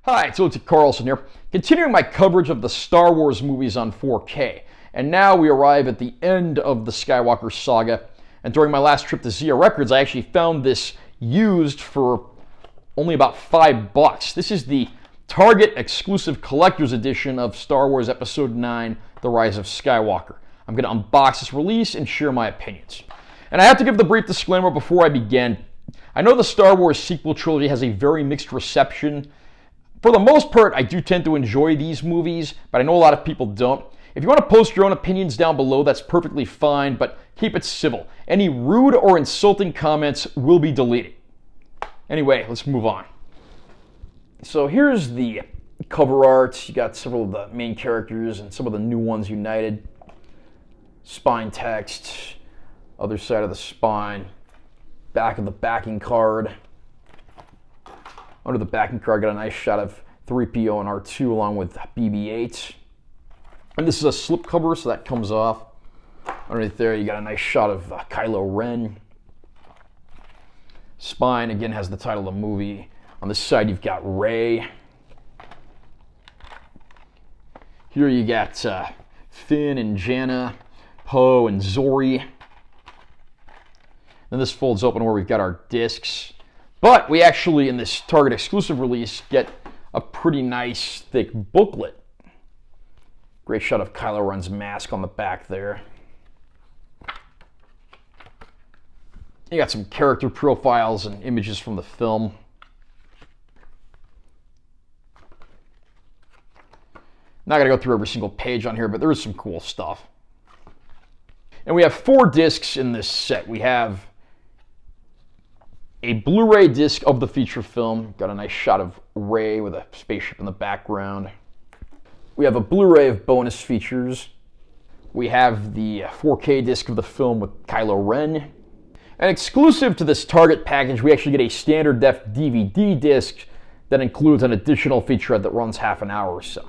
Hi, it's Luke Carlson here, continuing my coverage of the Star Wars movies on 4K. And now we arrive at the end of the Skywalker saga. And during my last trip to Zia Records, I actually found this used for only about $5. This is the Target exclusive collector's edition of Star Wars Episode 9, The Rise of Skywalker. I'm going to unbox this release and share my opinions. And I have to give the brief disclaimer before I begin. I know the Star Wars sequel trilogy has a very mixed reception. For the most part, I do tend to enjoy these movies, but I know a lot of people don't. If you want to post your own opinions down below, that's perfectly fine, but keep it civil. Any rude or insulting comments will be deleted. Anyway, let's move on. So here's the cover art. You got several of the main characters and some of the new ones united. Spine text, other side of the spine, back of the backing card. Under the backing card, got a nice shot of 3PO and R2 along with BB-8. And this is a slipcover, so that comes off. Underneath there, you got a nice shot of Kylo Ren. Spine, again, has the title of the movie. On this side, you've got Rey. Here you got Finn and Janna, Poe and Zori. Then this folds open where we've got our discs. But we actually, in this Target exclusive release, get a pretty nice thick booklet. Great shot of Kylo Ren's mask on the back there. You got some character profiles and images from the film. Not going to go through every single page on here, but there is some cool stuff. And we have 4 discs in this set. We have a Blu-ray disc of the feature film. Got a nice shot of Rey with a spaceship in the background. We have a Blu-ray of bonus features. We have the 4K disc of the film with Kylo Ren. And exclusive to this Target package, we actually get a standard def DVD disc that includes an additional featurette that runs half an hour or so.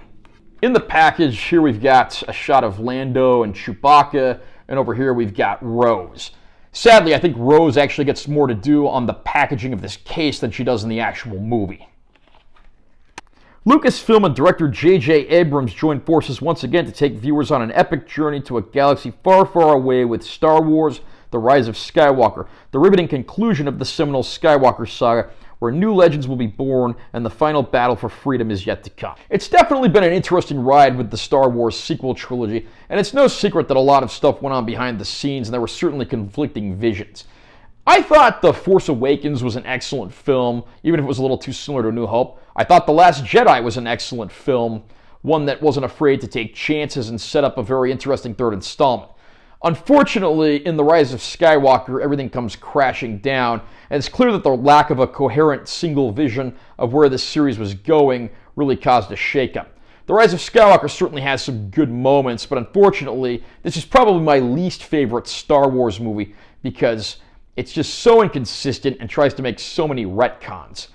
In the package, here we've got a shot of Lando and Chewbacca, and over here we've got Rose. Sadly, I think Rose actually gets more to do on the packaging of this case than she does in the actual movie. Lucasfilm and director J.J. Abrams joined forces once again to take viewers on an epic journey to a galaxy far, far away with Star Wars: The Rise of Skywalker, the riveting conclusion of the seminal Skywalker saga, where new legends will be born and the final battle for freedom is yet to come. It's definitely been an interesting ride with the Star Wars sequel trilogy, and it's no secret that a lot of stuff went on behind the scenes, and there were certainly conflicting visions. I thought The Force Awakens was an excellent film, even if it was a little too similar to A New Hope. I thought The Last Jedi was an excellent film, one that wasn't afraid to take chances and set up a very interesting third installment. Unfortunately, in The Rise of Skywalker, everything comes crashing down, and it's clear that the lack of a coherent single vision of where this series was going really caused a shakeup. The Rise of Skywalker certainly has some good moments, but unfortunately, this is probably my least favorite Star Wars movie because it's just so inconsistent and tries to make so many retcons.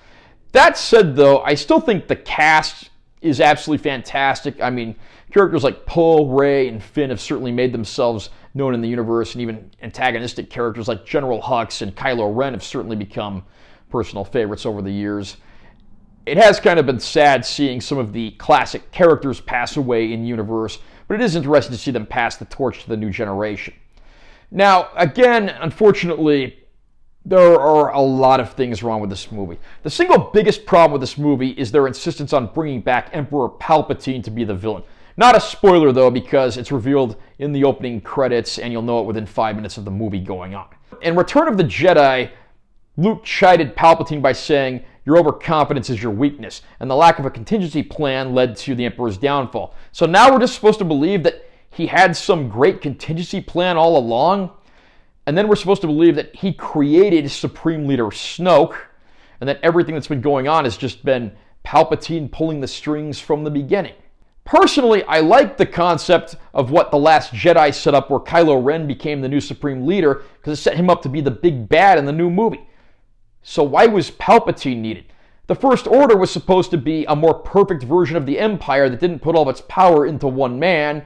That said, though, I still think the cast is absolutely fantastic. I mean, characters like Poe, Rey, and Finn have certainly made themselves known in the universe, and even antagonistic characters like General Hux and Kylo Ren have certainly become personal favorites over the years. It has kind of been sad seeing some of the classic characters pass away in universe, but it is interesting to see them pass the torch to the new generation. Now, again, unfortunately, there are a lot of things wrong with this movie. The single biggest problem with this movie is their insistence on bringing back Emperor Palpatine to be the villain. Not a spoiler, though, because it's revealed in the opening credits, and you'll know it within 5 minutes of the movie going on. In Return of the Jedi, Luke chided Palpatine by saying, "Your overconfidence is your weakness," and the lack of a contingency plan led to the Emperor's downfall. So now we're just supposed to believe that he had some great contingency plan all along, and then we're supposed to believe that he created Supreme Leader Snoke, and that everything that's been going on has just been Palpatine pulling the strings from the beginning. Personally, I like the concept of what The Last Jedi set up, where Kylo Ren became the new Supreme Leader, because it set him up to be the big bad in the new movie. So why was Palpatine needed? The First Order was supposed to be a more perfect version of the Empire that didn't put all of its power into one man,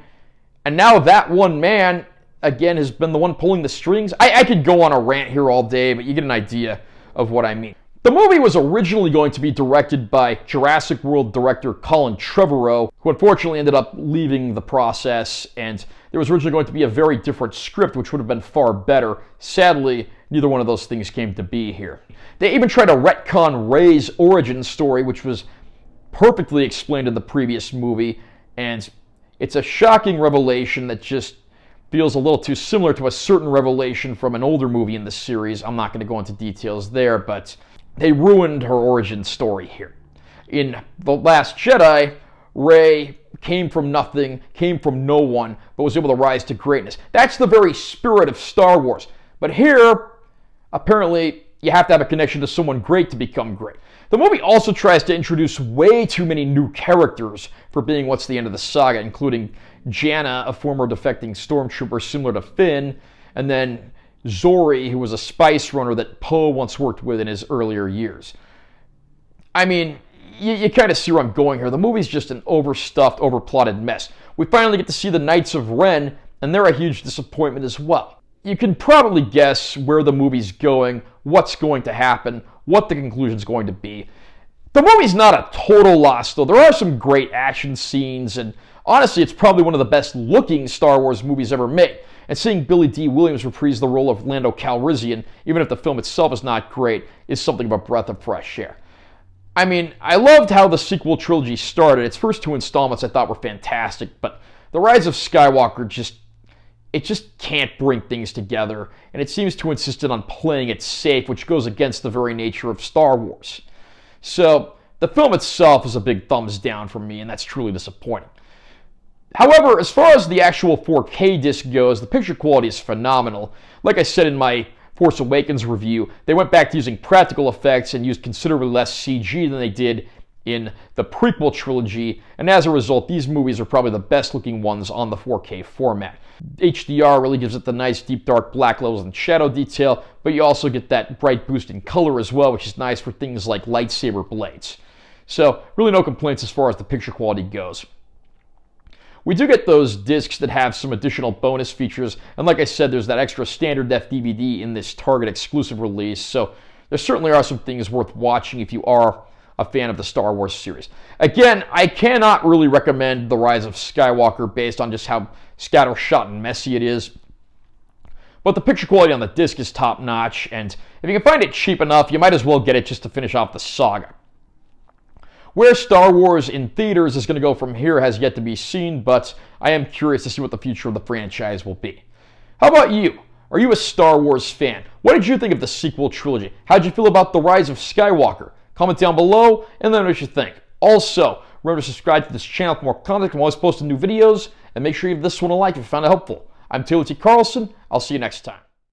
and now that one man, again, has been the one pulling the strings. I could go on a rant here all day, but you get an idea of what I mean. The movie was originally going to be directed by Jurassic World director Colin Trevorrow, who unfortunately ended up leaving the process, and there was originally going to be a very different script, which would have been far better. Sadly, neither one of those things came to be here. They even tried to retcon Rey's origin story, which was perfectly explained in the previous movie, and it's a shocking revelation that just feels a little too similar to a certain revelation from an older movie in the series. I'm not going to go into details there, but they ruined her origin story here. In The Last Jedi, Rey came from nothing, came from no one, but was able to rise to greatness. That's the very spirit of Star Wars. But here, apparently, you have to have a connection to someone great to become great. The movie also tries to introduce way too many new characters for being what's the end of the saga, including Janna, a former defecting stormtrooper similar to Finn, and then Zori, who was a spice runner that Poe once worked with in his earlier years. I mean, you kind of see where I'm going here. The movie's just an overstuffed, overplotted mess. We finally get to see the Knights of Ren, and they're a huge disappointment as well. You can probably guess where the movie's going, what's going to happen, what the conclusion's going to be. The movie's not a total loss, though. There are some great action scenes, and honestly, it's probably one of the best-looking Star Wars movies ever made. And seeing Billy D. Williams reprise the role of Lando Calrissian, even if the film itself is not great, is something of a breath of fresh air. I mean, I loved how the sequel trilogy started. Its first two installments I thought were fantastic, but The Rise of Skywalker just can't bring things together, and it seems to insist on playing it safe, which goes against the very nature of Star Wars. So, the film itself is a big thumbs down for me, and that's truly disappointing. However, as far as the actual 4K disc goes, the picture quality is phenomenal. Like I said in my Force Awakens review, they went back to using practical effects and used considerably less CG than they did in the prequel trilogy, and as a result, these movies are probably the best looking ones on the 4K format. HDR really gives it the nice deep dark black levels and shadow detail, but you also get that bright boost in color as well, which is nice for things like lightsaber blades. So, really no complaints as far as the picture quality goes. We do get those discs that have some additional bonus features, and like I said, there's that extra standard def DVD in this Target exclusive release, so there certainly are some things worth watching if you are a fan of the Star Wars series. Again, I cannot really recommend The Rise of Skywalker based on just how scattershot and messy it is, but the picture quality on the disc is top-notch, and if you can find it cheap enough, you might as well get it just to finish off the saga. Where Star Wars in theaters is going to go from here has yet to be seen, but I am curious to see what the future of the franchise will be. How about you? Are you a Star Wars fan? What did you think of the sequel trilogy? How did you feel about The Rise of Skywalker? Comment down below and let me know what you think. Also, remember to subscribe to this channel for more content. I'm always posting new videos, and make sure you give this one a like if you found it helpful. I'm Taylor T. Carlson. I'll see you next time.